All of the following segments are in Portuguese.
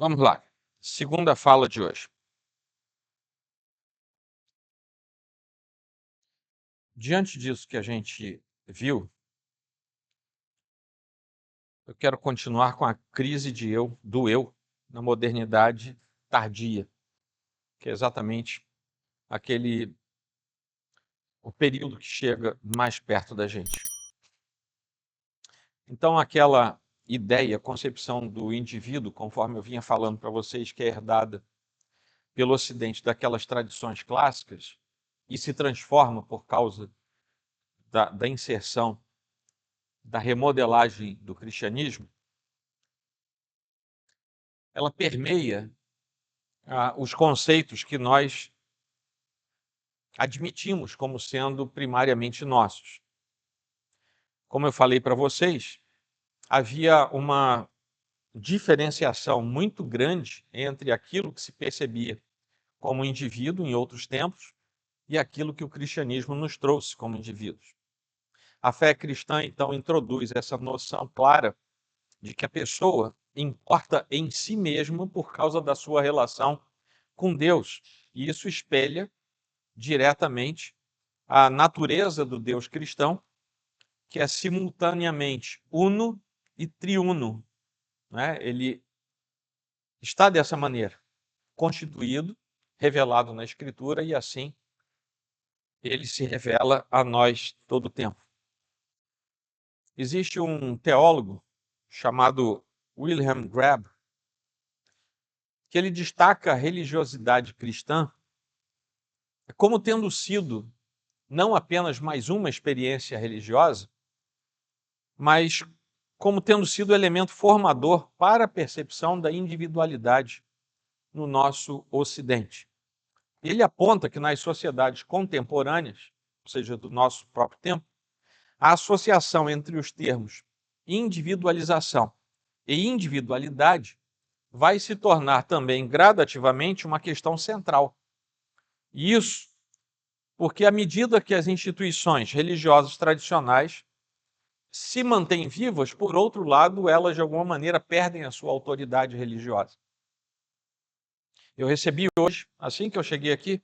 Vamos lá. Segunda fala de hoje. Diante disso que a gente viu, eu quero continuar com a crise do eu na modernidade tardia, que é exatamente o período que chega mais perto da gente. Então, aquela ideia, concepção do indivíduo, conforme eu vinha falando para vocês, que é herdada pelo Ocidente daquelas tradições clássicas e se transforma por causa da inserção, da remodelagem do cristianismo, ela permeia os conceitos que nós admitimos como sendo primariamente nossos. Como eu falei para vocês, havia uma diferenciação muito grande entre aquilo que se percebia como indivíduo em outros tempos e aquilo que o cristianismo nos trouxe como indivíduos. A fé cristã, então, introduz essa noção clara de que a pessoa importa em si mesma por causa da sua relação com Deus. E isso espelha diretamente a natureza do Deus cristão, que é simultaneamente uno e triuno. Né? Ele está dessa maneira, constituído, revelado na Escritura, e assim ele se revela a nós todo o tempo. Existe um teólogo chamado Wilhelm Grab, que ele destaca a religiosidade cristã como tendo sido não apenas mais uma experiência religiosa, mas como tendo sido elemento formador para a percepção da individualidade no nosso Ocidente. Ele aponta que nas sociedades contemporâneas, ou seja, do nosso próprio tempo, a associação entre os termos individualização e individualidade vai se tornar também gradativamente uma questão central. E isso porque à medida que as instituições religiosas tradicionais se mantêm vivas, por outro lado, elas de alguma maneira perdem a sua autoridade religiosa. Eu recebi hoje, assim que eu cheguei aqui,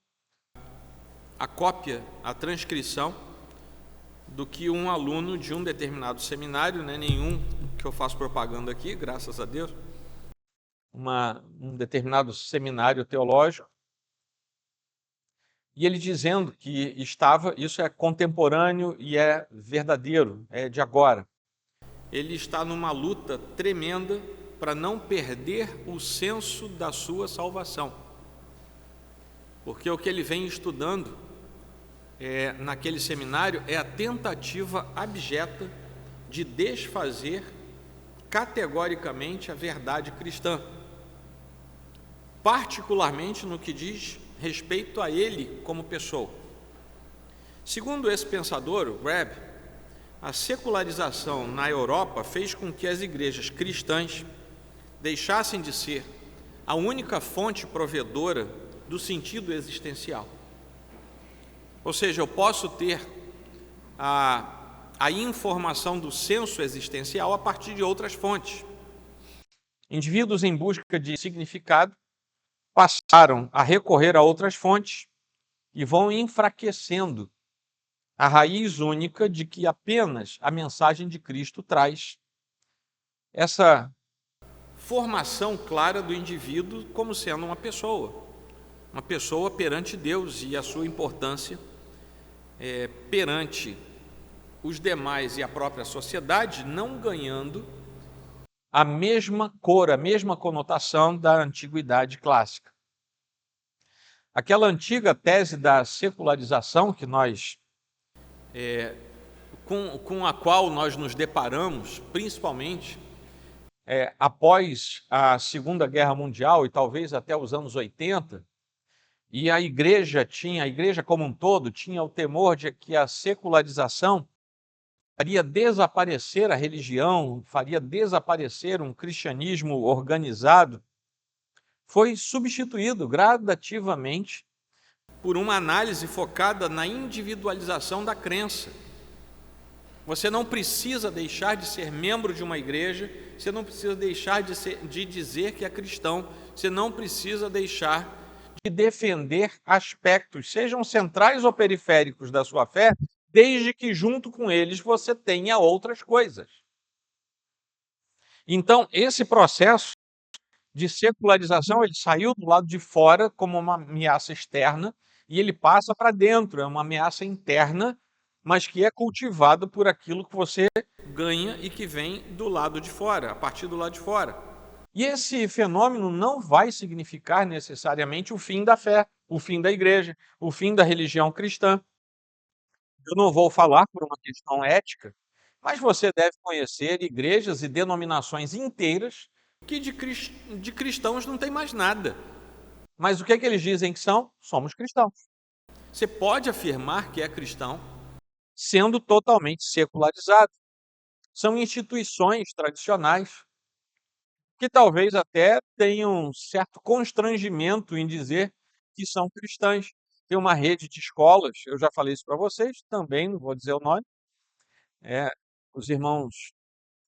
a cópia, a transcrição do que um aluno de um determinado seminário, né, nenhum que eu faço propaganda aqui, graças a Deus, um determinado seminário teológico, e ele dizendo que isso é contemporâneo e é verdadeiro, é de agora. Ele está numa luta tremenda para não perder o senso da sua salvação. Porque o que ele vem estudando naquele seminário é a tentativa abjeta de desfazer categoricamente a verdade cristã, particularmente no que diz respeito a ele como pessoa. Segundo esse pensador, o Grab, a secularização na Europa fez com que as igrejas cristãs deixassem de ser a única fonte provedora do sentido existencial. Ou seja, eu posso ter a informação do senso existencial a partir de outras fontes. Indivíduos em busca de significado passaram a recorrer a outras fontes e vão enfraquecendo a raiz única de que apenas a mensagem de Cristo traz essa formação clara do indivíduo como sendo uma pessoa perante Deus e a sua importância perante os demais e a própria sociedade, não ganhando a mesma cor, a mesma conotação da antiguidade clássica. Aquela antiga tese da secularização que com a qual nós nos deparamos, principalmente após a Segunda Guerra Mundial e talvez até os anos 80, e a igreja como um todo, tinha o temor de que a secularização faria desaparecer a religião, faria desaparecer um cristianismo organizado, foi substituído gradativamente por uma análise focada na individualização da crença. Você não precisa deixar de ser membro de uma igreja, você não precisa deixar de dizer que é cristão, você não precisa deixar de defender aspectos, sejam centrais ou periféricos da sua fé, desde que junto com eles você tenha outras coisas. Então, esse processo de secularização, ele saiu do lado de fora como uma ameaça externa e ele passa para dentro, é uma ameaça interna, mas que é cultivada por aquilo que você ganha e que vem do lado de fora, a partir do lado de fora. E esse fenômeno não vai significar necessariamente o fim da fé, o fim da igreja, o fim da religião cristã. Eu não vou falar por uma questão ética, mas você deve conhecer igrejas e denominações inteiras que de cristãos não tem mais nada. Mas o que é que eles dizem que são? Somos cristãos. Você pode afirmar que é cristão sendo totalmente secularizado. São instituições tradicionais que talvez até tenham um certo constrangimento em dizer que são cristãs. Tem uma rede de escolas, eu já falei isso para vocês, também não vou dizer o nome, os irmãos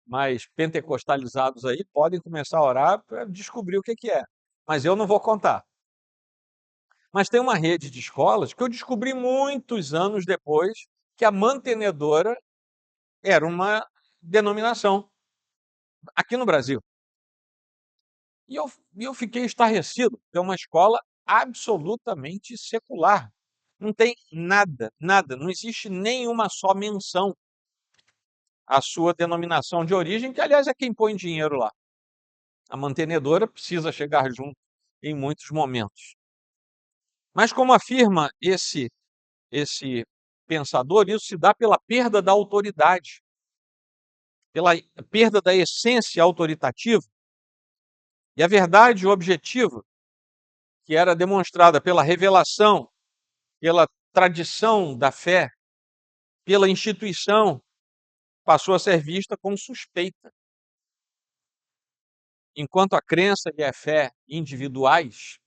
mais pentecostalizados aí podem começar a orar para descobrir o que é, mas eu não vou contar. Mas tem uma rede de escolas que eu descobri muitos anos depois que a mantenedora era uma denominação aqui no Brasil. E eu fiquei estarrecido. É uma escola absolutamente secular. Não tem nada, nada, não existe nenhuma só menção à sua denominação de origem, que aliás é quem põe dinheiro lá. A mantenedora precisa chegar junto em muitos momentos. Mas como afirma esse pensador, isso se dá pela perda da autoridade, pela perda da essência autoritativa. E a verdade objetiva, que era demonstrada pela revelação, pela tradição da fé, pela instituição, passou a ser vista como suspeita. Enquanto a crença e a fé individuais,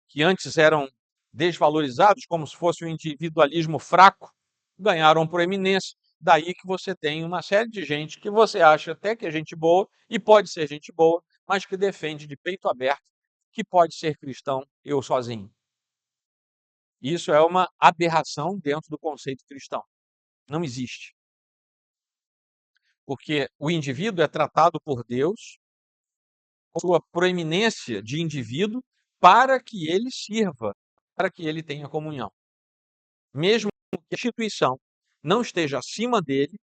que antes eram desvalorizados como se fosse um individualismo fraco, ganharam proeminência. Daí que você tem uma série de gente que você acha até que é gente boa, e pode ser gente boa, mas que defende de peito aberto que pode ser cristão eu sozinho. Isso é uma aberração dentro do conceito cristão. Não existe. Porque o indivíduo é tratado por Deus com sua proeminência de indivíduo para que ele sirva, para que ele tenha comunhão. Mesmo que a instituição não esteja acima dele,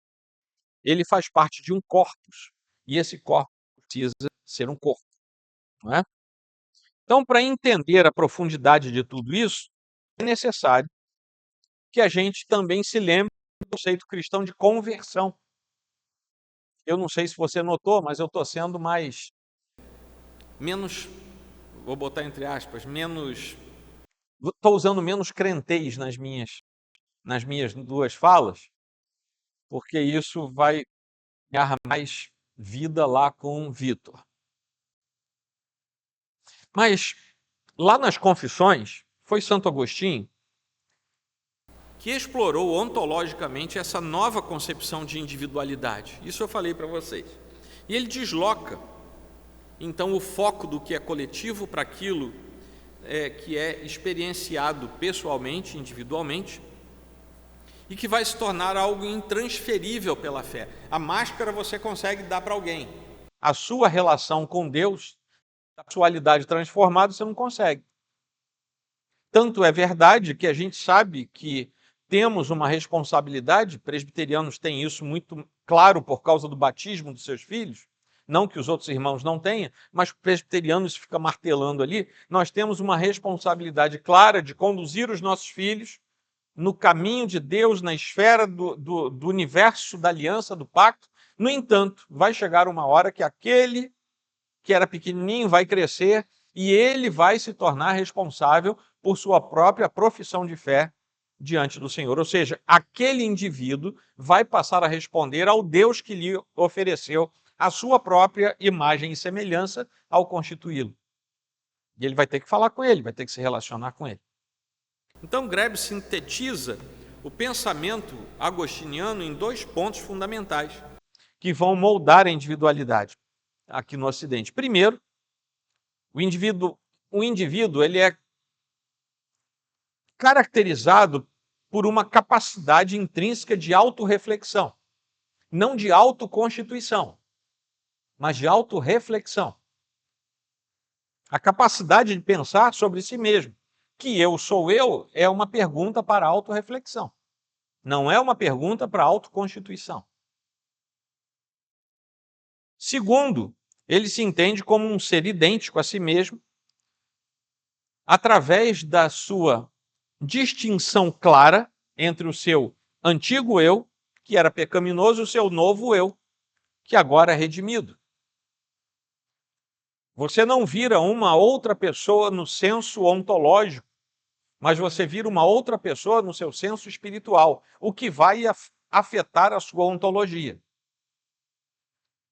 ele faz parte de um corpus. E esse corpo precisa ser um corpo. Não é? Então, para entender a profundidade de tudo isso, é necessário que a gente também se lembre do conceito cristão de conversão. Eu não sei se você notou, mas eu estou sendo menos, vou botar entre aspas, estou usando menos crentez nas minhas duas falas, porque isso vai ganhar mais vida lá com o Vitor. Mas lá nas Confissões, foi Santo Agostinho que explorou ontologicamente essa nova concepção de individualidade. Isso eu falei para vocês. E ele desloca, então, o foco do que é coletivo para aquilo que é experienciado pessoalmente, individualmente, e que vai se tornar algo intransferível pela fé. A máscara você consegue dar para alguém. A sua relação com Deus, a sexualidade transformada, você não consegue. Tanto é verdade que a gente sabe que temos uma responsabilidade, presbiterianos têm isso muito claro por causa do batismo dos seus filhos, não que os outros irmãos não tenham, mas presbiterianos fica martelando ali, nós temos uma responsabilidade clara de conduzir os nossos filhos no caminho de Deus, na esfera do universo, da aliança, do pacto. No entanto, vai chegar uma hora que aquele que era pequenininho vai crescer e ele vai se tornar responsável por sua própria profissão de fé diante do Senhor. Ou seja, aquele indivíduo vai passar a responder ao Deus que lhe ofereceu a sua própria imagem e semelhança ao constituí-lo. E ele vai ter que falar com ele, vai ter que se relacionar com ele. Então, Grebe sintetiza o pensamento agostiniano em dois pontos fundamentais que vão moldar a individualidade aqui no Ocidente. Primeiro, o indivíduo ele é caracterizado por uma capacidade intrínseca de autorreflexão, não de autoconstituição, mas de autorreflexão. A capacidade de pensar sobre si mesmo. Que eu sou eu é uma pergunta para autorreflexão, não é uma pergunta para autoconstituição. Segundo, ele se entende como um ser idêntico a si mesmo, através da sua distinção clara entre o seu antigo eu, que era pecaminoso, e o seu novo eu, que agora é redimido. Você não vira uma outra pessoa no senso ontológico, mas você vira uma outra pessoa no seu senso espiritual, o que vai afetar a sua ontologia.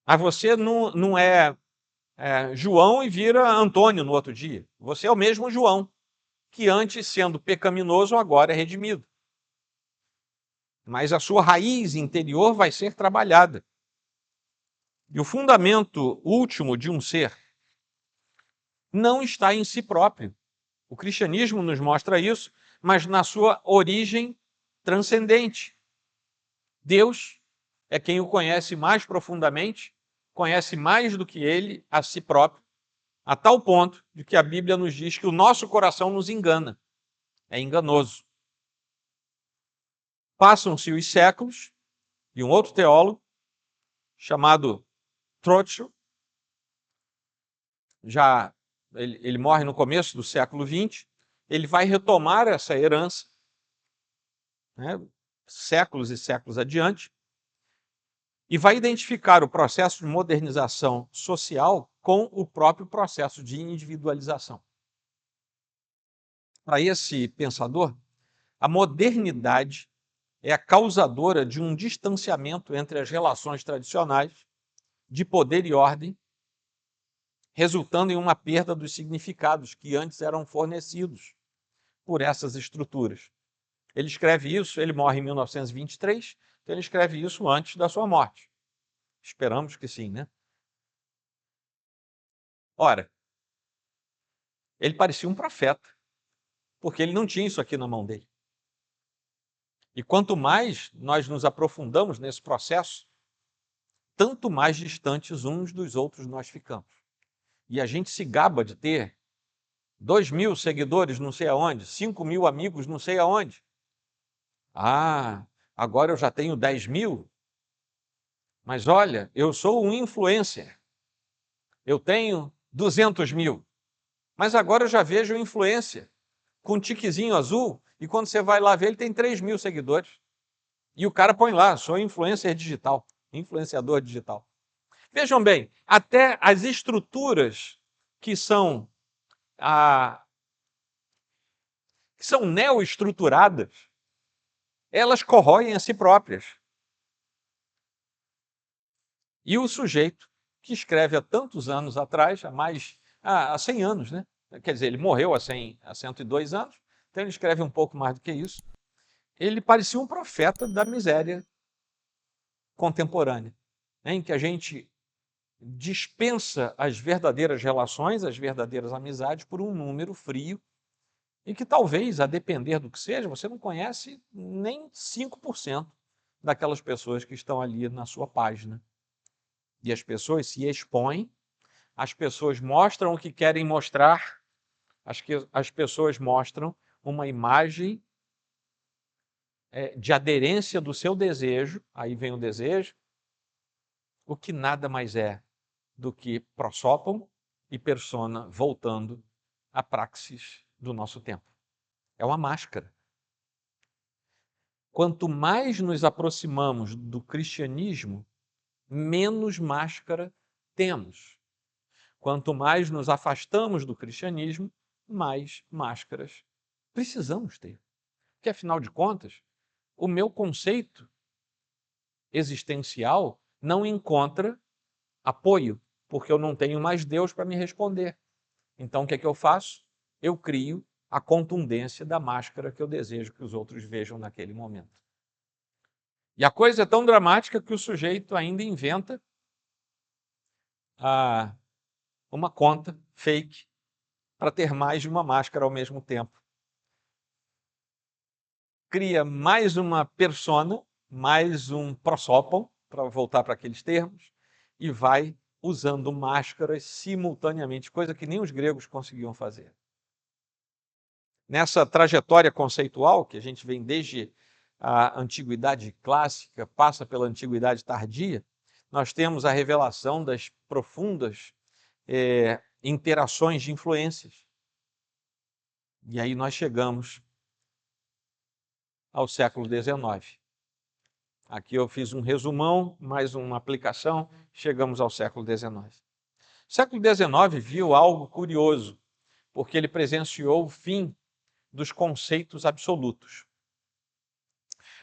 Mas você não é João e vira Antônio no outro dia. Você é o mesmo João, que antes, sendo pecaminoso, agora é redimido. Mas a sua raiz interior vai ser trabalhada. E o fundamento último de um ser não está em si próprio. O cristianismo nos mostra isso, mas na sua origem transcendente. Deus é quem o conhece mais profundamente, conhece mais do que ele a si próprio, a tal ponto de que a Bíblia nos diz que o nosso coração nos engana, é enganoso. Passam-se os séculos, e um outro teólogo, chamado Trotsky, ele morre no começo do século XX, ele vai retomar essa herança, né, séculos e séculos adiante, e vai identificar o processo de modernização social com o próprio processo de individualização. Para esse pensador, a modernidade é a causadora de um distanciamento entre as relações tradicionais de poder e ordem, resultando em uma perda dos significados que antes eram fornecidos por essas estruturas. Ele escreve isso, ele morre em 1923, então ele escreve isso antes da sua morte. Esperamos que sim, né? Ora, ele parecia um profeta, porque ele não tinha isso aqui na mão dele. E quanto mais nós nos aprofundamos nesse processo, tanto mais distantes uns dos outros nós ficamos. E a gente se gaba de ter 2.000 seguidores não sei aonde, 5.000 amigos não sei aonde. Ah, agora eu já tenho 10.000. Mas olha, eu sou um influencer. Eu tenho 200.000. Mas agora eu já vejo um influencer com um tiquezinho azul e quando você vai lá ver, ele tem 3.000 seguidores. E o cara põe lá, sou influencer digital, influenciador digital. Vejam bem, até as estruturas que são neoestruturadas, elas corroem a si próprias. E o sujeito que escreve há tantos anos atrás, há 100 anos, né? Quer dizer, ele morreu há 102 anos, então ele escreve um pouco mais do que isso. Ele parecia um profeta da miséria contemporânea, né? Em que a gente dispensa as verdadeiras relações, as verdadeiras amizades por um número frio e que talvez, a depender do que seja, você não conhece nem 5% daquelas pessoas que estão ali na sua página. E as pessoas se expõem, as pessoas mostram o que querem mostrar, as pessoas mostram uma imagem de aderência do seu desejo, aí vem o desejo, o que nada mais é do que prosópono e persona voltando à praxis do nosso tempo. É uma máscara. Quanto mais nos aproximamos do cristianismo, menos máscara temos. Quanto mais nos afastamos do cristianismo, mais máscaras precisamos ter. Porque, afinal de contas, o meu conceito existencial não encontra apoio, porque eu não tenho mais Deus para me responder. Então, o que é que eu faço? Eu crio a contundência da máscara que eu desejo que os outros vejam naquele momento. E a coisa é tão dramática que o sujeito ainda inventa uma conta fake para ter mais de uma máscara ao mesmo tempo. Cria mais uma persona, mais um prosópon, para voltar para aqueles termos, e vai usando máscaras simultaneamente, coisa que nem os gregos conseguiam fazer. Nessa trajetória conceitual, que a gente vem desde a antiguidade clássica, passa pela antiguidade tardia, nós temos a revelação das profundas interações de influências. E aí nós chegamos ao século XIX. Aqui eu fiz um resumão, mais uma aplicação, chegamos ao século XIX. O século XIX viu algo curioso, porque ele presenciou o fim dos conceitos absolutos.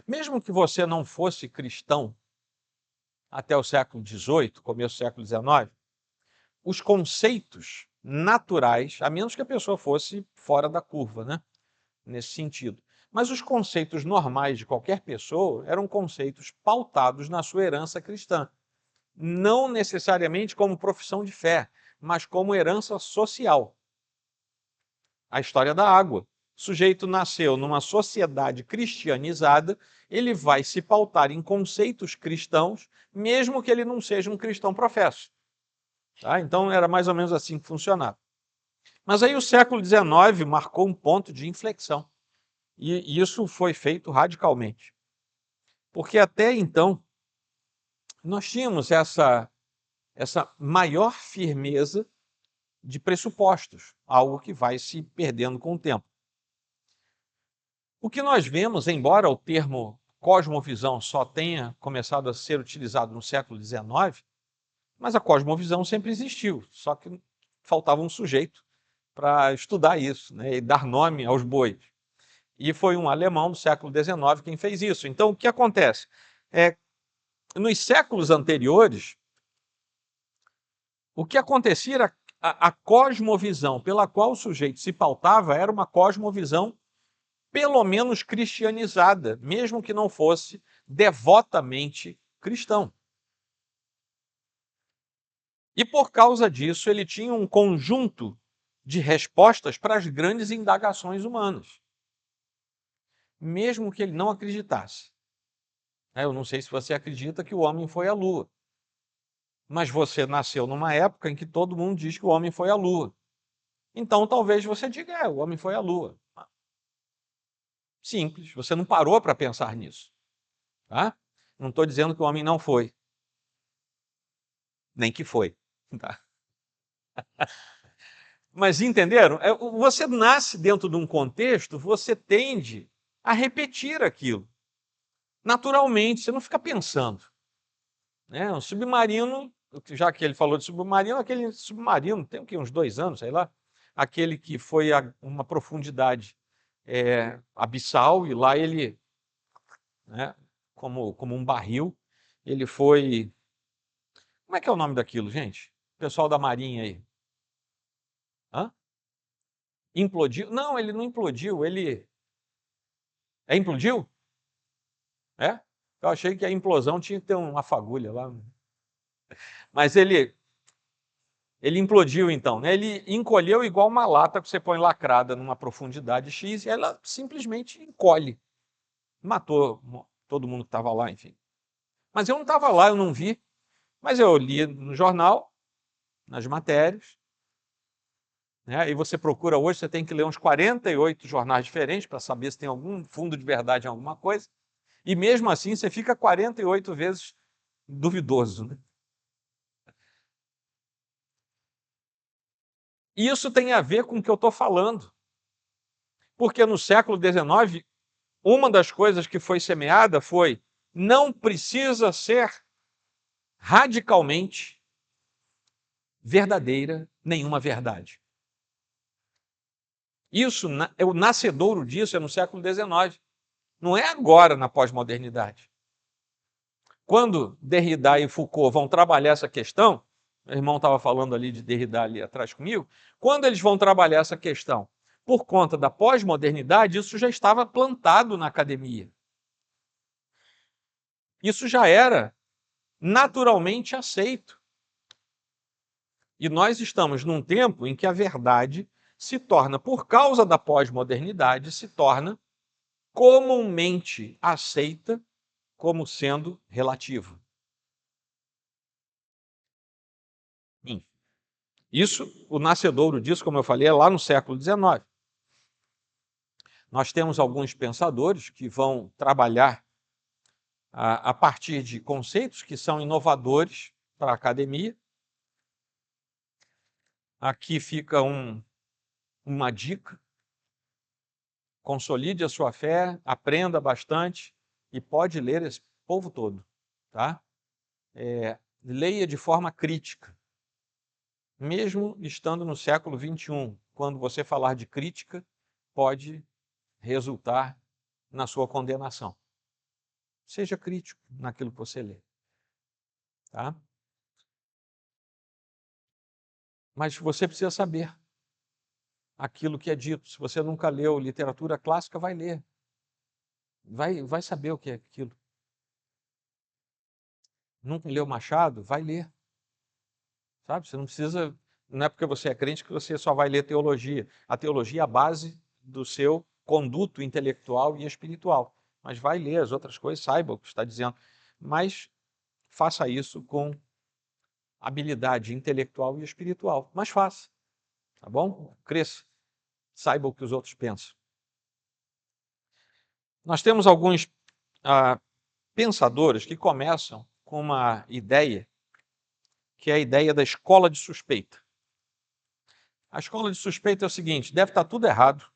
Mesmo que você não fosse cristão até o século XVIII, começo do século XIX, os conceitos naturais, a menos que a pessoa fosse fora da curva, né? Nesse sentido. Mas os conceitos normais de qualquer pessoa eram conceitos pautados na sua herança cristã. Não necessariamente como profissão de fé, mas como herança social. A história da água. O sujeito nasceu numa sociedade cristianizada, ele vai se pautar em conceitos cristãos, mesmo que ele não seja um cristão professo. Tá? Então era mais ou menos assim que funcionava. Mas aí o século XIX marcou um ponto de inflexão. E isso foi feito radicalmente. Porque até então, nós tínhamos essa maior firmeza de pressupostos, algo que vai se perdendo com o tempo. O que nós vemos, embora o termo cosmovisão só tenha começado a ser utilizado no século XIX, mas a cosmovisão sempre existiu, só que faltava um sujeito para estudar isso, né, e dar nome aos bois. E foi um alemão do século XIX quem fez isso. Então, o que acontece? Nos séculos anteriores, o que acontecia era a cosmovisão pela qual o sujeito se pautava era uma cosmovisão pelo menos cristianizada, mesmo que não fosse devotamente cristão. E por causa disso, ele tinha um conjunto de respostas para as grandes indagações humanas, mesmo que ele não acreditasse. Eu não sei se você acredita que o homem foi à Lua, mas você nasceu numa época em que todo mundo diz que o homem foi à Lua. Então talvez você diga, o homem foi à Lua. Simples, você não parou para pensar nisso. Tá? Não estou dizendo que o homem não foi, nem que foi. Tá? Mas entenderam? Você nasce dentro de um contexto, você tende a repetir aquilo. Naturalmente, você não fica pensando. Né? Um submarino, já que ele falou de submarino, aquele submarino tem o quê? Uns 2 anos, sei lá, aquele que foi a uma profundidade abissal, e lá ele, né, como um barril, ele foi... Como é que é o nome daquilo, gente? Pessoal da Marinha aí. Hã? Implodiu? Não, ele não implodiu, ele... implodiu? Eu achei que a implosão tinha que ter uma fagulha lá. Mas ele implodiu então, né? Ele encolheu igual uma lata que você põe lacrada numa profundidade X e ela simplesmente encolhe. Matou todo mundo que estava lá, enfim. Mas eu não estava lá, eu não vi. Mas eu li no jornal, nas matérias. Né? E você procura hoje, você tem que ler uns 48 jornais diferentes para saber se tem algum fundo de verdade em alguma coisa. E mesmo assim você fica 48 vezes duvidoso. Né? Isso tem a ver com o que eu estou falando. Porque no século XIX, uma das coisas que foi semeada foi: não precisa ser radicalmente verdadeira nenhuma verdade. Isso, o nascedouro disso é no século XIX. Não é agora na pós-modernidade. Quando Derrida e Foucault vão trabalhar essa questão, meu irmão estava falando ali de Derrida ali atrás comigo, quando eles vão trabalhar essa questão, por conta da pós-modernidade, isso já estava plantado na academia. Isso já era naturalmente aceito. E nós estamos num tempo em que a verdade se torna, por causa da pós-modernidade, se torna comumente aceita como sendo relativa. Isso, o nascedouro disso, como eu falei, é lá no século XIX. Nós temos alguns pensadores que vão trabalhar a partir de conceitos que são inovadores para a academia. Aqui fica uma dica: consolide a sua fé, aprenda bastante e pode ler esse povo todo, tá? Leia de forma crítica. Mesmo estando no século XXI, quando você falar de crítica, pode resultar na sua condenação. Seja crítico naquilo que você lê, tá? Mas você precisa saber aquilo que é dito. Se você nunca leu literatura clássica, vai ler. Vai saber o que é aquilo. Nunca leu Machado? Vai ler. Sabe? Você não precisa... Não é porque você é crente que você só vai ler teologia. A teologia é a base do seu conduto intelectual e espiritual. Mas vai ler as outras coisas, saiba o que está dizendo. Mas faça isso com habilidade intelectual e espiritual. Mas faça, tá bom? Cresça. Saiba o que os outros pensam. Nós temos alguns pensadores que começam com uma ideia, que é a ideia da escola de suspeita. A escola de suspeita é o seguinte: deve estar tudo errado,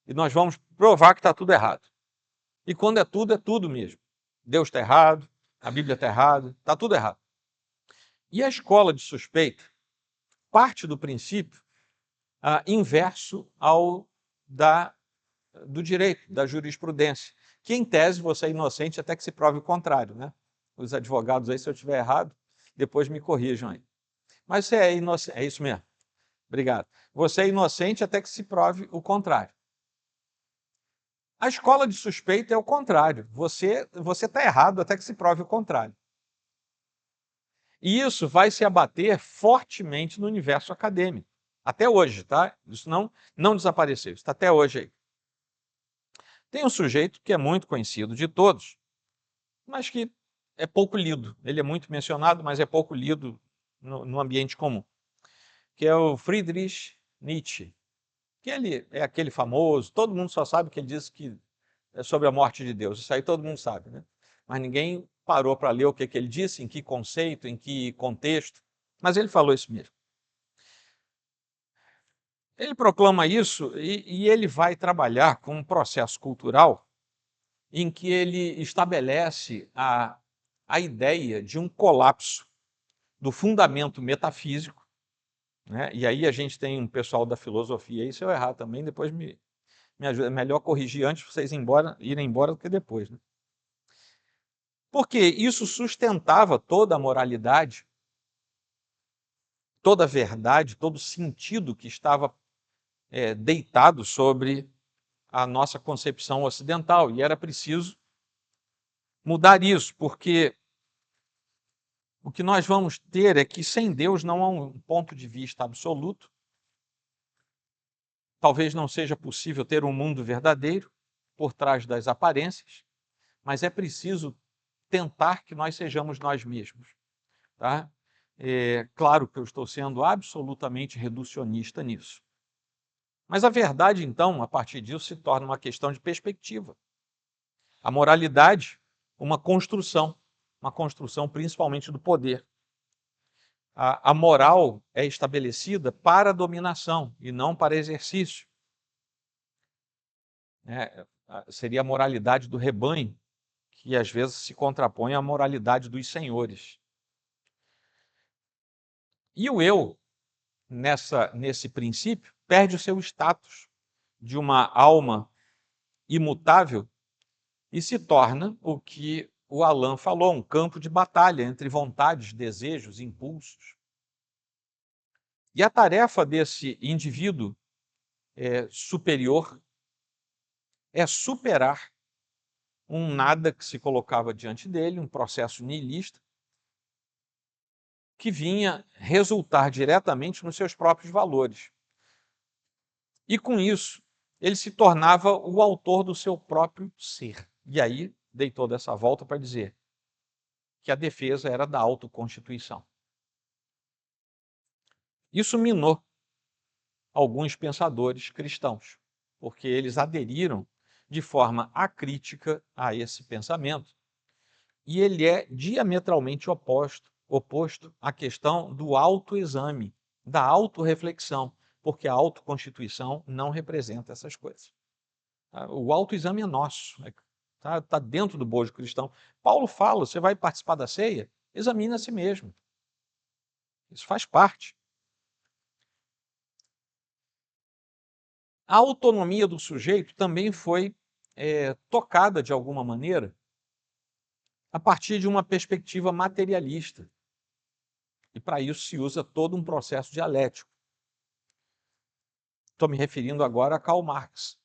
e nós vamos provar que está tudo errado. E quando é tudo mesmo. Deus está errado, a Bíblia está errada, está tudo errado. E a escola de suspeita parte do princípio inverso ao do direito, da jurisprudência, que em tese você é inocente até que se prove o contrário, né? Os advogados aí, se eu estiver errado, depois me corrijam aí. Mas você é inocente, é isso mesmo. Obrigado. Você é inocente até que se prove o contrário. A escola de suspeita é o contrário. Você está errado até que se prove o contrário. E isso vai se abater fortemente no universo acadêmico. Até hoje, tá? Isso não desapareceu, está até hoje aí. Tem um sujeito que é muito conhecido de todos, mas que é pouco lido. Ele é muito mencionado, mas é pouco lido no ambiente comum, que é o Friedrich Nietzsche. Que ele é aquele famoso, todo mundo só sabe que ele diz que é sobre a morte de Deus. Isso aí todo mundo sabe, né? Mas ninguém parou para ler o que ele disse, em que conceito, em que contexto. Mas ele falou isso mesmo. Ele proclama isso e ele vai trabalhar com um processo cultural em que ele estabelece a ideia de um colapso do fundamento metafísico, né? E aí a gente tem um pessoal da filosofia, e se eu errar também, depois me ajuda. É melhor corrigir antes de vocês irem embora do que depois, né? Porque isso sustentava toda a moralidade, toda a verdade, todo o sentido que estava deitado sobre a nossa concepção ocidental. E era preciso mudar isso, porque o que nós vamos ter é que sem Deus não há um ponto de vista absoluto. Talvez não seja possível ter um mundo verdadeiro por trás das aparências, mas é preciso tentar que nós sejamos nós mesmos, tá? Claro que eu estou sendo absolutamente reducionista nisso. Mas a verdade, então, a partir disso, se torna uma questão de perspectiva. A moralidade, uma construção principalmente do poder. A moral é estabelecida para a dominação e não para exercício. Seria a moralidade do rebanho, que às vezes se contrapõe à moralidade dos senhores. E o eu, nesse princípio, perde o seu status de uma alma imutável e se torna o que o Alain falou, um campo de batalha entre vontades, desejos, impulsos. E a tarefa desse indivíduo superior, é superar um nada que se colocava diante dele, um processo nihilista, que vinha resultar diretamente nos seus próprios valores. E com isso, ele se tornava o autor do seu próprio ser. E aí, dei toda essa volta para dizer que a defesa era da autoconstituição. Isso minou alguns pensadores cristãos, porque eles aderiram de forma acrítica a esse pensamento. E ele é diametralmente oposto à questão do autoexame, da autorreflexão, porque a autoconstituição não representa essas coisas. O autoexame é nosso, está dentro do bojo cristão. Paulo fala, você vai participar da ceia? Examine a si mesmo. Isso faz parte. A autonomia do sujeito também foi tocada de alguma maneira a partir de uma perspectiva materialista. E para isso se usa todo um processo dialético. Estou me referindo agora a Karl Marx.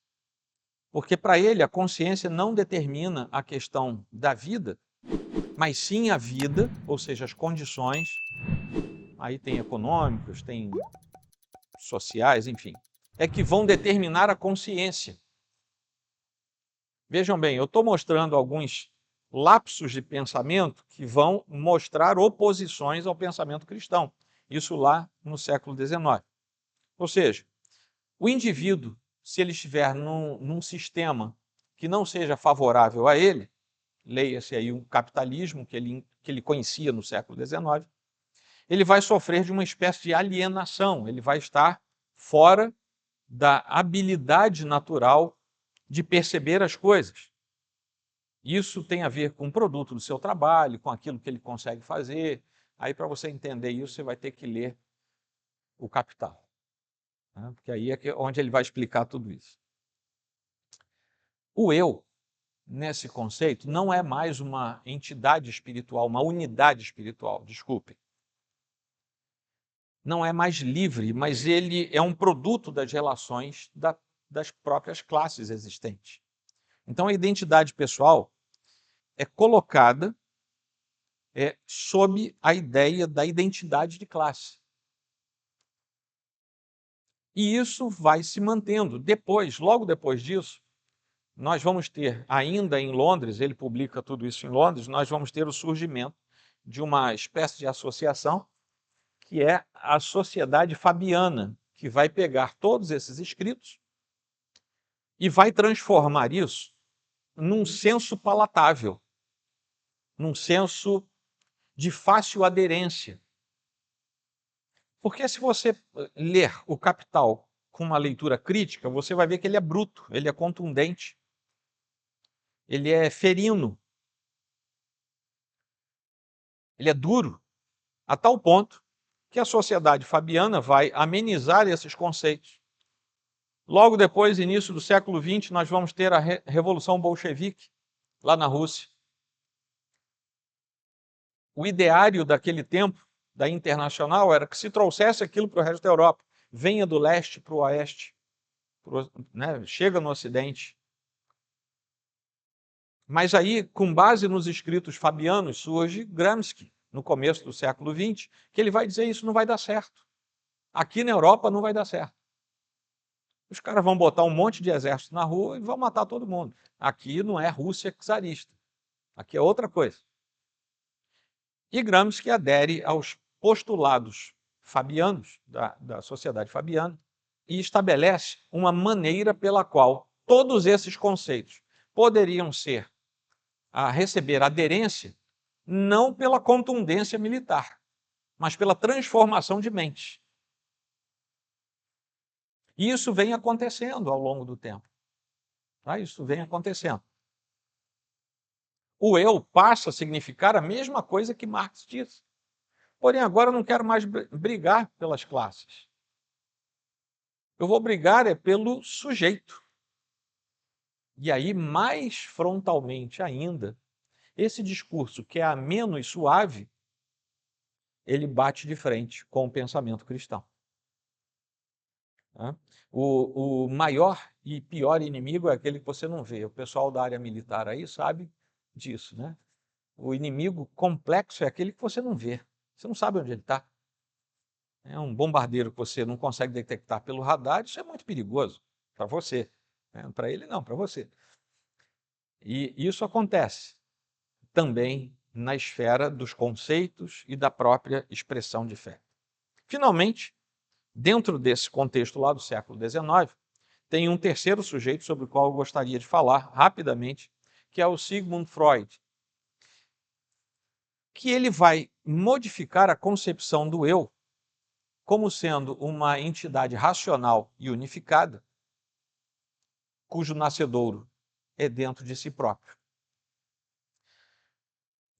Porque para ele a consciência não determina a questão da vida, mas sim a vida, ou seja, as condições, aí tem econômicas, tem sociais, enfim, é que vão determinar a consciência. Vejam bem, eu estou mostrando alguns lapsos de pensamento que vão mostrar oposições ao pensamento cristão. Isso lá no século XIX. Ou seja, o indivíduo, se ele estiver num sistema que não seja favorável a ele, leia-se aí um capitalismo que ele conhecia no século XIX, ele vai sofrer de uma espécie de alienação, ele vai estar fora da habilidade natural de perceber as coisas. Isso tem a ver com o produto do seu trabalho, com aquilo que ele consegue fazer. Aí, para você entender isso, você vai ter que ler o Capital, né? Porque aí é onde ele vai explicar tudo isso. O eu, nesse conceito, não é mais uma entidade espiritual, uma unidade espiritual, desculpem. Não é mais livre, mas ele é um produto das relações das próprias classes existentes. Então, a identidade pessoal é colocada sob a ideia da identidade de classe. E isso vai se mantendo. Depois, logo depois disso, nós vamos ter, ainda em Londres, ele publica tudo isso em Londres, nós vamos ter o surgimento de uma espécie de associação, que é a Sociedade Fabiana, que vai pegar todos esses escritos e vai transformar isso num senso palatável, num senso de fácil aderência. Porque se você ler o Capital com uma leitura crítica, você vai ver que ele é bruto, ele é contundente, ele é ferino, ele é duro, a tal ponto que a Sociedade Fabiana vai amenizar esses conceitos. Logo depois, início do século XX, nós vamos ter a Revolução Bolchevique, lá na Rússia. O ideário daquele tempo, da Internacional, era que se trouxesse aquilo para o resto da Europa. Venha do leste para o oeste, né? Chega no ocidente. Mas aí, com base nos escritos fabianos, surge Gramsci, no começo do século XX, que ele vai dizer isso não vai dar certo. Aqui na Europa não vai dar certo. Os caras vão botar um monte de exército na rua e vão matar todo mundo. Aqui não é Rússia czarista. Aqui é outra coisa. E Gramsci adere aos postulados fabianos, da sociedade fabiana, e estabelece uma maneira pela qual todos esses conceitos poderiam ser a receber aderência não pela contundência militar, mas pela transformação de mente. E isso vem acontecendo ao longo do tempo. Tá? Isso vem acontecendo. O eu passa a significar a mesma coisa que Marx disse. Porém, agora eu não quero mais brigar pelas classes. Eu vou brigar pelo sujeito. E aí, mais frontalmente ainda, esse discurso que é ameno e suave, ele bate de frente com o pensamento cristão. Né? O maior e pior inimigo é aquele que você não vê. O pessoal da área militar aí sabe disso, né? O inimigo complexo é aquele que você não vê. Você não sabe onde ele está. É um bombardeiro que você não consegue detectar pelo radar, isso é muito perigoso para você. Né? Para ele não, para você. E isso acontece também na esfera dos conceitos e da própria expressão de fé. Finalmente, dentro desse contexto lá do século XIX, tem um terceiro sujeito sobre o qual eu gostaria de falar rapidamente, que é o Sigmund Freud, que ele vai modificar a concepção do eu como sendo uma entidade racional e unificada, cujo nascedouro é dentro de si próprio.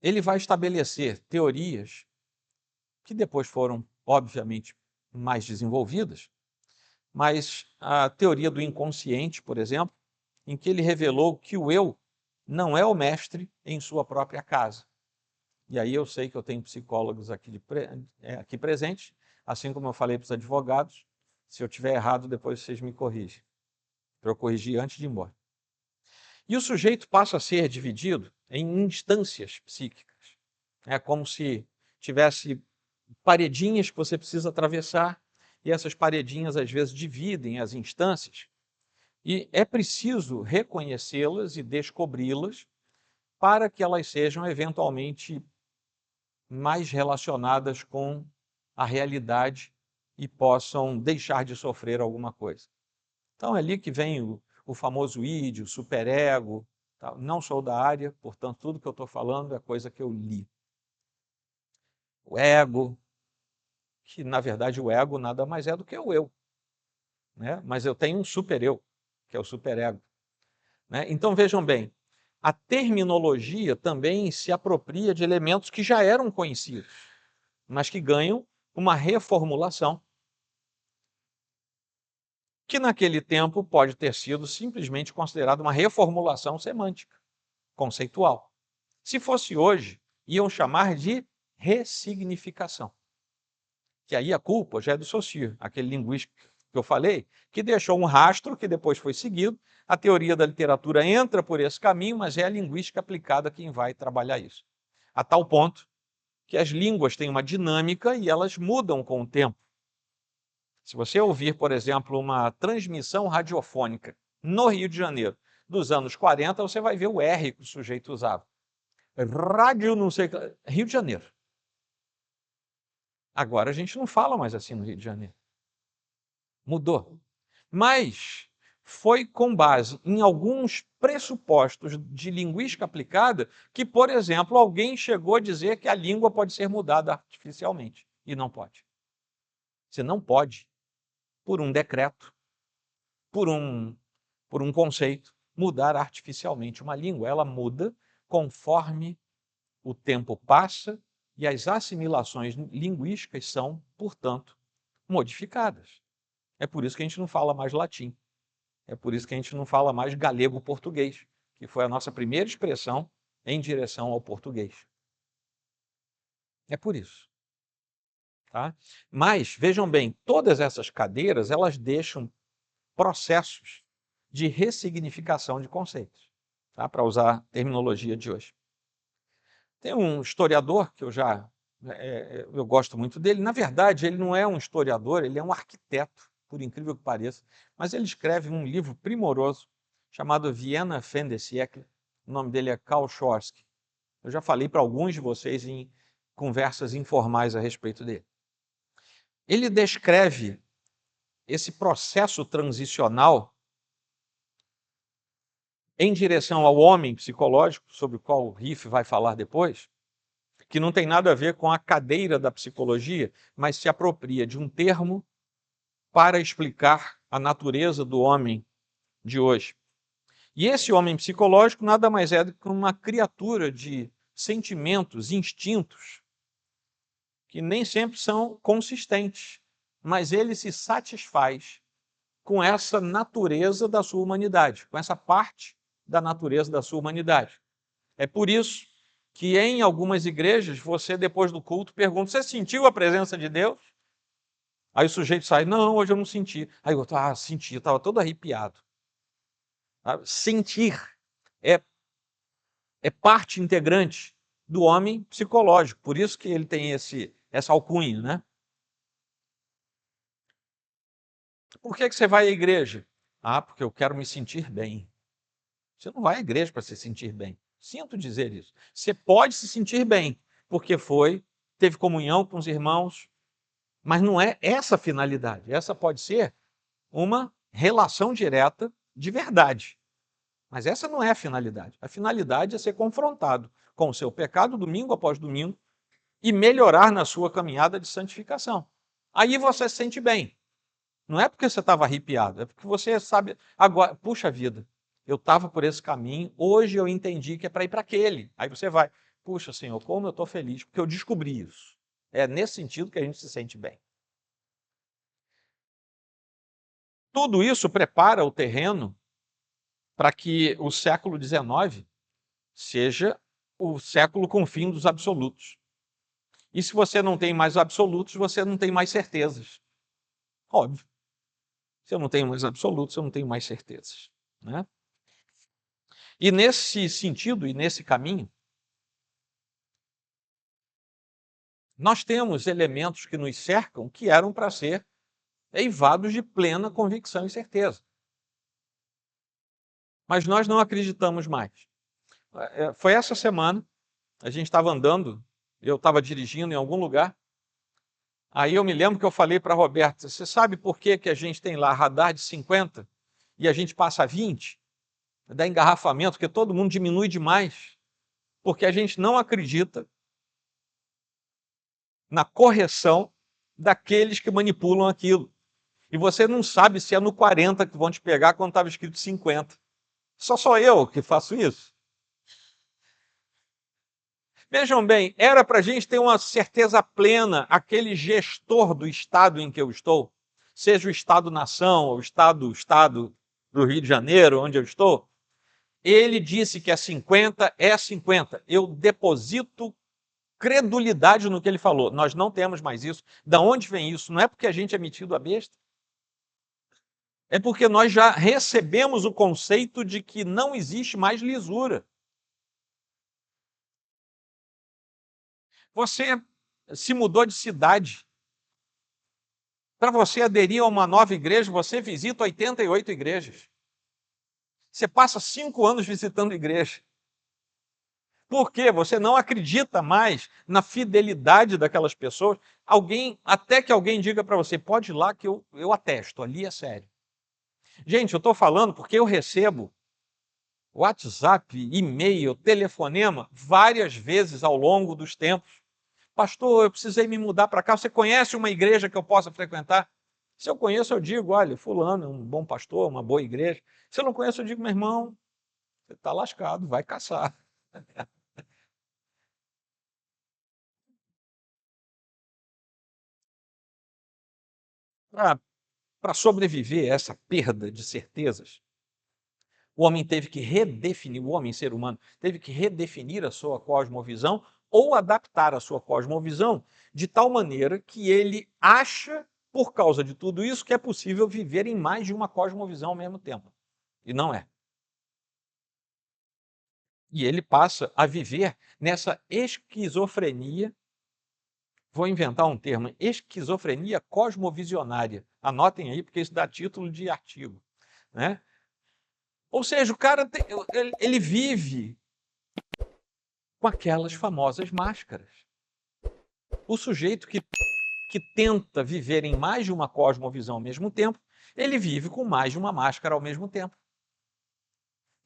Ele vai estabelecer teorias que depois foram, obviamente, mais desenvolvidas, mas a teoria do inconsciente, por exemplo, em que ele revelou que o eu não é o mestre em sua própria casa. E aí eu sei que eu tenho psicólogos aqui presentes, assim como eu falei para os advogados, se eu tiver errado, depois vocês me corrigem, para eu corrigir antes de ir embora. E o sujeito passa a ser dividido em instâncias psíquicas. É como se tivesse paredinhas que você precisa atravessar, e essas paredinhas às vezes dividem as instâncias, e é preciso reconhecê-las e descobri-las para que elas sejam eventualmente mais relacionadas com a realidade e possam deixar de sofrer alguma coisa. Então é ali que vem o famoso id, o superego. Tá? Não sou da área, portanto tudo que eu estou falando é coisa que eu li. O ego, que na verdade o ego nada mais é do que o eu. Né? Mas eu tenho um super-eu, que é o superego. Né? Então vejam bem, a terminologia também se apropria de elementos que já eram conhecidos, mas que ganham uma reformulação, que naquele tempo pode ter sido simplesmente considerada uma reformulação semântica, conceitual. Se fosse hoje, iam chamar de ressignificação. Que aí a culpa já é do Saussure, aquele linguista que eu falei, que deixou um rastro que depois foi seguido. A teoria da literatura entra por esse caminho, mas é a linguística aplicada quem vai trabalhar isso. A tal ponto que as línguas têm uma dinâmica e elas mudam com o tempo. Se você ouvir, por exemplo, uma transmissão radiofônica no Rio de Janeiro dos anos 40, você vai ver o R que o sujeito usava. Rádio não sei... Rio de Janeiro. Agora a gente não fala mais assim no Rio de Janeiro. Mudou. Mas foi com base em alguns pressupostos de linguística aplicada que, por exemplo, alguém chegou a dizer que a língua pode ser mudada artificialmente. E não pode. Você não pode, por um decreto, por um conceito, mudar artificialmente uma língua. Ela muda conforme o tempo passa e as assimilações linguísticas são, portanto, modificadas. É por isso que a gente não fala mais latim. É por isso que a gente não fala mais galego-português, que foi a nossa primeira expressão em direção ao português. É por isso. Tá? Mas, vejam bem, todas essas cadeiras, elas deixam processos de ressignificação de conceitos, tá? Para usar a terminologia de hoje. Tem um historiador que eu gosto muito dele. Na verdade, ele não é um historiador, ele é um arquiteto, por incrível que pareça. Mas ele escreve um livro primoroso chamado Viena fin des siècles. O nome dele é Karl Chorsky. Eu já falei para alguns de vocês em conversas informais a respeito dele. Ele descreve esse processo transicional em direção ao homem psicológico, sobre o qual o Riff vai falar depois, que não tem nada a ver com a cadeira da psicologia, mas se apropria de um termo para explicar a natureza do homem de hoje. E esse homem psicológico nada mais é do que uma criatura de sentimentos, instintos, que nem sempre são consistentes, mas ele se satisfaz com essa natureza da sua humanidade, com essa parte da natureza da sua humanidade. É por isso que em algumas igrejas, você depois do culto pergunta, você sentiu a presença de Deus? Aí o sujeito sai, não, hoje eu não senti. Aí o outro, senti, eu estava todo arrepiado. Sentir é parte integrante do homem psicológico, por isso que ele tem essa alcunha, né? Por que você vai à igreja? Porque eu quero me sentir bem. Você não vai à igreja para se sentir bem. Sinto dizer isso. Você pode se sentir bem, porque teve comunhão com os irmãos, mas não é essa a finalidade. Essa pode ser uma relação direta de verdade. Mas essa não é a finalidade. A finalidade é ser confrontado com o seu pecado domingo após domingo e melhorar na sua caminhada de santificação. Aí você se sente bem. Não é porque você estava arrepiado, é porque você sabe, agora, puxa vida, eu estava por esse caminho, hoje eu entendi que é para ir para aquele. Aí você vai, puxa Senhor, como eu estou feliz, porque eu descobri isso. É nesse sentido que a gente se sente bem. Tudo isso prepara o terreno para que o século XIX seja o século com o fim dos absolutos. E se você não tem mais absolutos, você não tem mais certezas. Óbvio. Se eu não tenho mais absolutos, eu não tenho mais certezas, né? E nesse sentido e nesse caminho, nós temos elementos que nos cercam que eram para ser eivados de plena convicção e certeza. Mas nós não acreditamos mais. Foi essa semana, a gente estava andando, eu estava dirigindo em algum lugar, aí eu me lembro que eu falei para a Roberta, você sabe por que a gente tem lá radar de 50 e a gente passa a 20? Dá engarrafamento, porque todo mundo diminui demais, porque a gente não acredita na correção daqueles que manipulam aquilo. E você não sabe se é no 40 que vão te pegar quando estava escrito 50. Sou eu que faço isso. Vejam bem, era para a gente ter uma certeza plena, aquele gestor do estado em que eu estou, seja o Estado-nação, ou o Estado do Rio de Janeiro, onde eu estou, ele disse que é 50, é 50. Eu deposito credulidade no que ele falou. Nós não temos mais isso. Da onde vem isso? Não é porque a gente é metido a besta. É porque nós já recebemos o conceito de que não existe mais lisura. Você se mudou de cidade. Para você aderir a uma nova igreja, você visita 88 igrejas. Você passa 5 anos visitando igreja. Por quê? Você não acredita mais na fidelidade daquelas pessoas. Até que alguém diga para você, pode ir lá que eu atesto, ali é sério. Gente, eu estou falando porque eu recebo WhatsApp, e-mail, telefonema, várias vezes ao longo dos tempos. Pastor, eu precisei me mudar para cá. Você conhece uma igreja que eu possa frequentar? Se eu conheço, eu digo, olha, fulano é um bom pastor, uma boa igreja. Se eu não conheço, eu digo, meu irmão, você está lascado, vai caçar. Para sobreviver a essa perda de certezas, o homem teve que redefinir, o homem, ser humano, teve que redefinir a sua cosmovisão ou adaptar a sua cosmovisão de tal maneira que ele acha, por causa de tudo isso, que é possível viver em mais de uma cosmovisão ao mesmo tempo. E não é. E ele passa a viver nessa esquizofrenia, vou inventar um termo, esquizofrenia cosmovisionária. Anotem aí, porque isso dá título de artigo, né? Ou seja, o cara ele vive com aquelas famosas máscaras. O sujeito que tenta viver em mais de uma cosmovisão ao mesmo tempo, ele vive com mais de uma máscara ao mesmo tempo.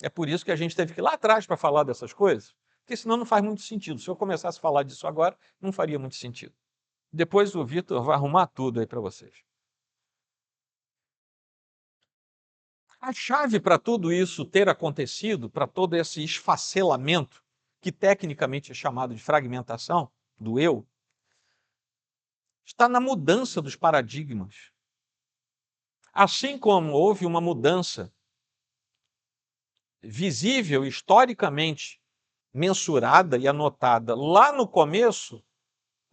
É por isso que a gente teve que ir lá atrás para falar dessas coisas, porque senão não faz muito sentido. Se eu começasse a falar disso agora, não faria muito sentido. Depois o Vitor vai arrumar tudo aí para vocês. A chave para tudo isso ter acontecido, para todo esse esfacelamento, que tecnicamente é chamado de fragmentação do eu, está na mudança dos paradigmas. Assim como houve uma mudança visível, historicamente mensurada e anotada lá no começo,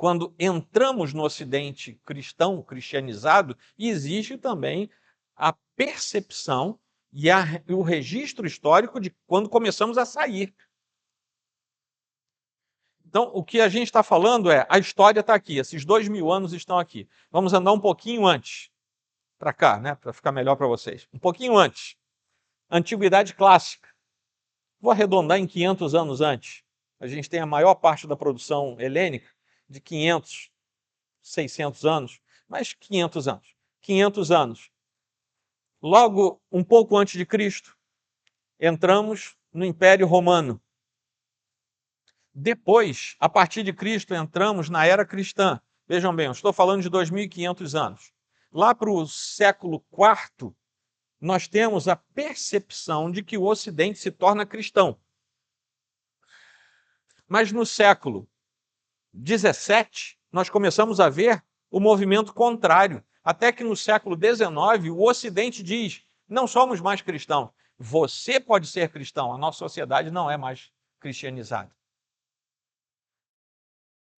quando entramos no Ocidente cristão, cristianizado, existe também a percepção e o registro histórico de quando começamos a sair. Então, o que a gente está falando é, a história está aqui, esses 2000 anos estão aqui. Vamos andar um pouquinho antes, para cá, né, para ficar melhor para vocês. Um pouquinho antes. Antiguidade clássica. Vou arredondar em 500 anos antes. A gente tem a maior parte da produção helênica de 500, 600 anos, mas 500 anos. 500 anos. Logo, um pouco antes de Cristo, entramos no Império Romano. Depois, a partir de Cristo, entramos na era cristã. Vejam bem, eu estou falando de 2.500 anos. Lá para o século IV, nós temos a percepção de que o Ocidente se torna cristão. Mas no século XVII, nós começamos a ver o movimento contrário. Até que no século XIX, o Ocidente diz, não somos mais cristãos. Você pode ser cristão, a nossa sociedade não é mais cristianizada.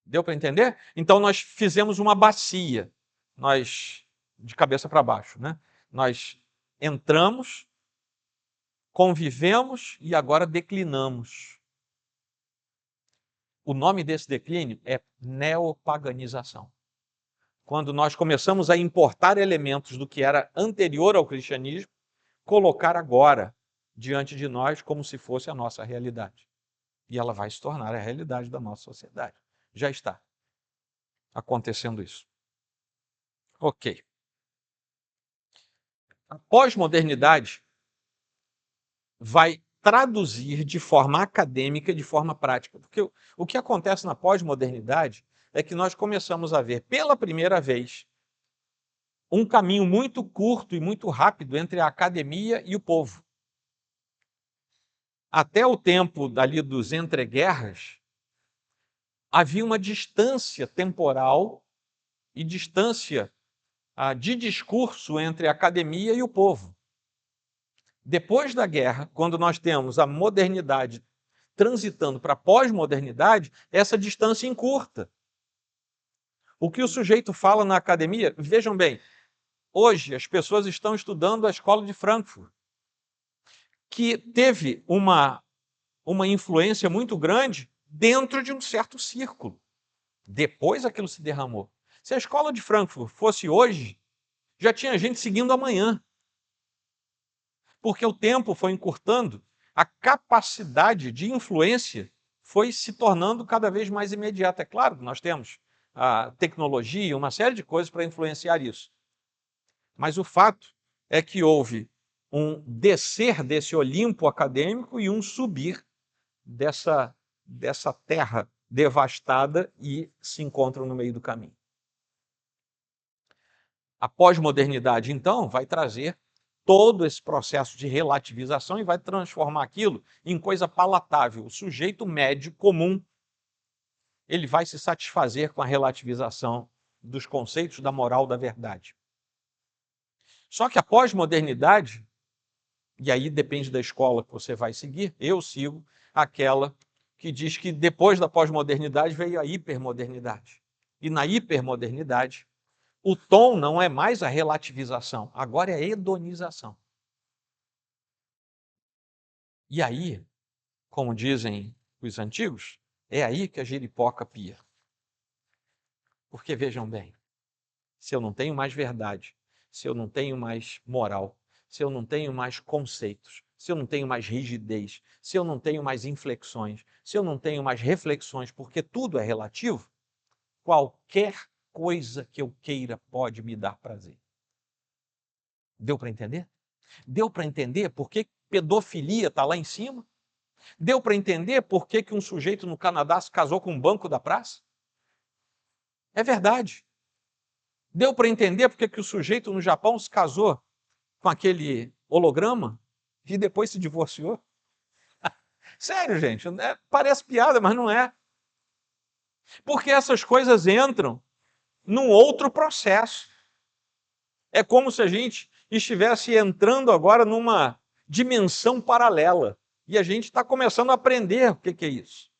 Deu para entender? Então nós fizemos uma bacia, nós de cabeça para baixo, né? Nós entramos, convivemos e agora declinamos. O nome desse declínio é neopaganização. Quando nós começamos a importar elementos do que era anterior ao cristianismo, colocar agora diante de nós como se fosse a nossa realidade. E ela vai se tornar a realidade da nossa sociedade. Já está acontecendo isso. Ok. A pós-modernidade vai traduzir de forma acadêmica, de forma prática. Porque o que acontece na pós-modernidade é que nós começamos a ver, pela primeira vez, um caminho muito curto e muito rápido entre a academia e o povo. Até o tempo dali dos entreguerras, havia uma distância temporal e distância de discurso entre a academia e o povo. Depois da guerra, quando nós temos a modernidade transitando para a pós-modernidade, essa distância encurta. O que o sujeito fala na academia, vejam bem, hoje as pessoas estão estudando a escola de Frankfurt, que teve uma influência muito grande dentro de um certo círculo. Depois aquilo se derramou. Se a escola de Frankfurt fosse hoje, já tinha gente seguindo amanhã. Porque o tempo foi encurtando, a capacidade de influência foi se tornando cada vez mais imediata. É claro que nós temos a tecnologia, uma série de coisas para influenciar isso. Mas o fato é que houve um descer desse Olimpo acadêmico e um subir dessa terra devastada e se encontram no meio do caminho. A pós-modernidade, então, vai trazer todo esse processo de relativização e vai transformar aquilo em coisa palatável. O sujeito médio comum, ele vai se satisfazer com a relativização dos conceitos da moral da verdade. Só que a pós-modernidade, e aí depende da escola que você vai seguir, eu sigo aquela que diz que depois da pós-modernidade veio a hipermodernidade. E na hipermodernidade, o tom não é mais a relativização, agora é a hedonização. E aí, como dizem os antigos, é aí que a jeripoca pia. Porque vejam bem, se eu não tenho mais verdade, se eu não tenho mais moral, se eu não tenho mais conceitos, se eu não tenho mais rigidez, se eu não tenho mais inflexões, se eu não tenho mais reflexões, porque tudo é relativo, qualquer coisa que eu queira pode me dar prazer. Deu para entender? Deu para entender por que pedofilia está lá em cima? Deu para entender por que um sujeito no Canadá se casou com um banco da praça? É verdade. Deu para entender por que o sujeito no Japão se casou com aquele holograma e depois se divorciou? Sério, gente, parece piada, mas não é. Porque essas coisas entram num outro processo. É como se a gente estivesse entrando agora numa dimensão paralela. E a gente está começando a aprender o que é isso.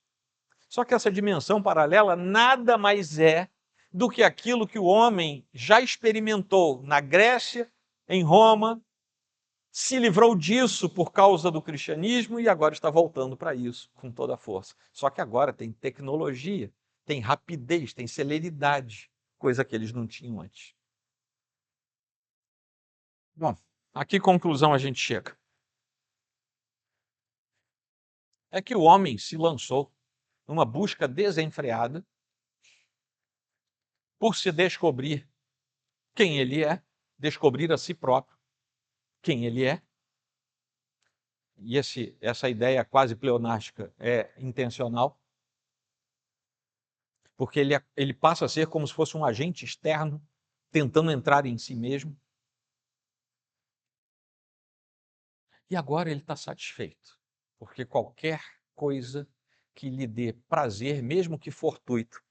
Só que essa dimensão paralela nada mais é do que aquilo que o homem já experimentou na Grécia, em Roma, se livrou disso por causa do cristianismo e agora está voltando para isso com toda a força. Só que agora tem tecnologia, tem rapidez, tem celeridade, coisa que eles não tinham antes. Bom, a que conclusão a gente chega? É que o homem se lançou numa busca desenfreada por se descobrir quem ele é, descobrir a si próprio quem ele é. E essa ideia quase pleonástica é intencional, porque ele passa a ser como se fosse um agente externo, tentando entrar em si mesmo. E agora ele está satisfeito, porque qualquer coisa que lhe dê prazer, mesmo que fortuito,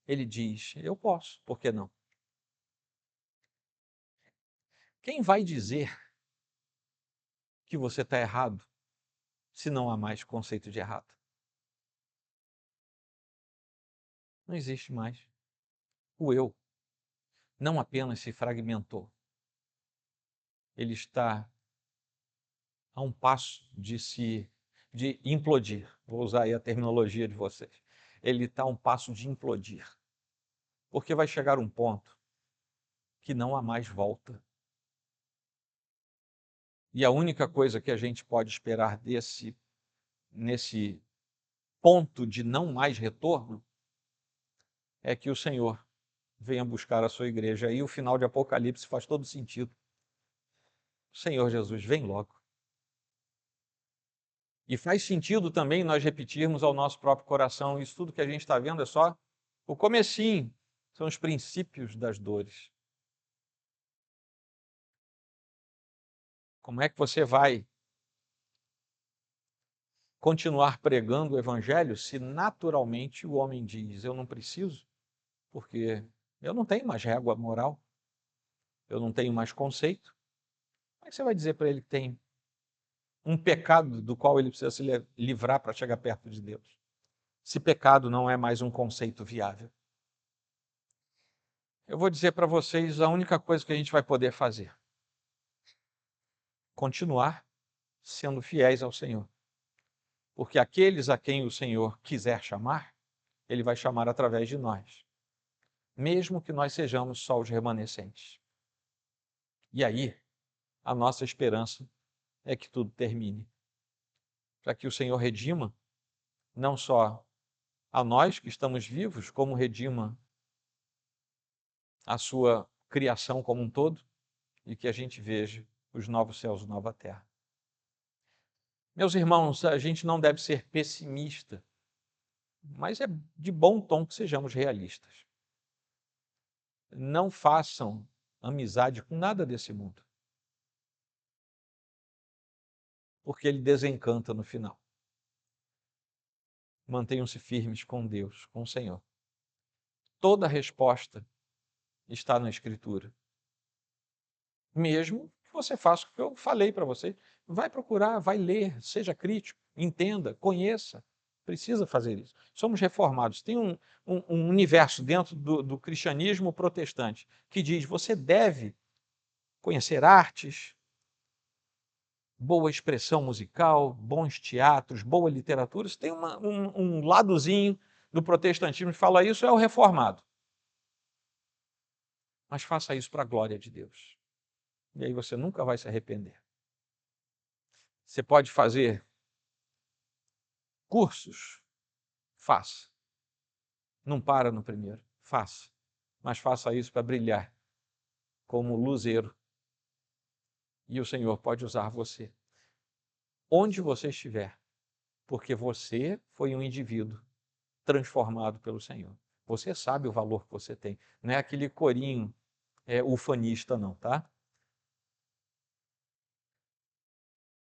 ele diz, eu posso, por que não? Quem vai dizer que você está errado, se não há mais conceito de errado? Não existe mais. O eu não apenas se fragmentou, ele está a um passo de implodir. Vou usar aí a terminologia de vocês. Ele está a um passo de implodir. Porque vai chegar um ponto que não há mais volta. E a única coisa que a gente pode esperar nesse ponto de não mais retorno é que o Senhor venha buscar a sua igreja. Aí o final de Apocalipse faz todo sentido. O Senhor Jesus, vem logo. E faz sentido também nós repetirmos ao nosso próprio coração, isso tudo que a gente está vendo é só o comecinho, são os princípios das dores. Como é que você vai continuar pregando o evangelho se naturalmente o homem diz, eu não preciso, porque eu não tenho mais régua moral, eu não tenho mais conceito. Como é que você vai dizer para ele que tem um pecado do qual ele precisa se livrar para chegar perto de Deus? Se pecado não é mais um conceito viável. Eu vou dizer para vocês a única coisa que a gente vai poder fazer. Continuar sendo fiéis ao Senhor. Porque aqueles a quem o Senhor quiser chamar, Ele vai chamar através de nós. Mesmo que nós sejamos só os remanescentes. E aí, a nossa esperança é que tudo termine. Para que o Senhor redima, não só a nós que estamos vivos, como redima a sua criação como um todo, e que a gente veja os novos céus e nova terra. Meus irmãos, a gente não deve ser pessimista, mas é de bom tom que sejamos realistas. Não façam amizade com nada desse mundo, porque ele desencanta no final. Mantenham-se firmes com Deus, com o Senhor. Toda a resposta está na Escritura. Mesmo que você faça o que eu falei para você, vai procurar, vai ler, seja crítico, entenda, conheça. Precisa fazer isso. Somos reformados. Tem um universo dentro do cristianismo protestante que diz, você deve conhecer artes, boa expressão musical, bons teatros, boa literatura. Isso tem um ladozinho do protestantismo que fala isso, é o reformado. Mas faça isso para a glória de Deus. E aí você nunca vai se arrepender. Você pode fazer cursos? Faça. Não para no primeiro, faça. Mas faça isso para brilhar como luzeiro. E o Senhor pode usar você. Onde você estiver. Porque você foi um indivíduo transformado pelo Senhor. Você sabe o valor que você tem. Não é aquele corinho ufanista não, tá?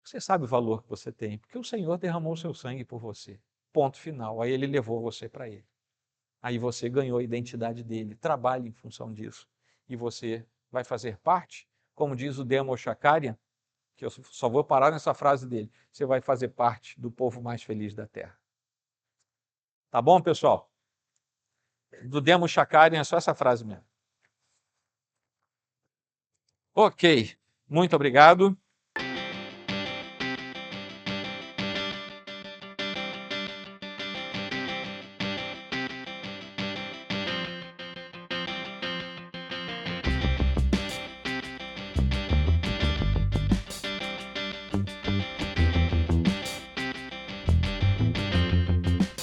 Você sabe o valor que você tem, porque o Senhor derramou o seu sangue por você. Ponto final. Aí ele levou você para ele. Aí você ganhou a identidade dele. Trabalhe em função disso. E você vai fazer parte, como diz o Demo Shakarian, que eu só vou parar nessa frase dele, você vai fazer parte do povo mais feliz da terra. Tá bom, pessoal? Do Demo Shakarian é só essa frase mesmo. Ok, muito obrigado.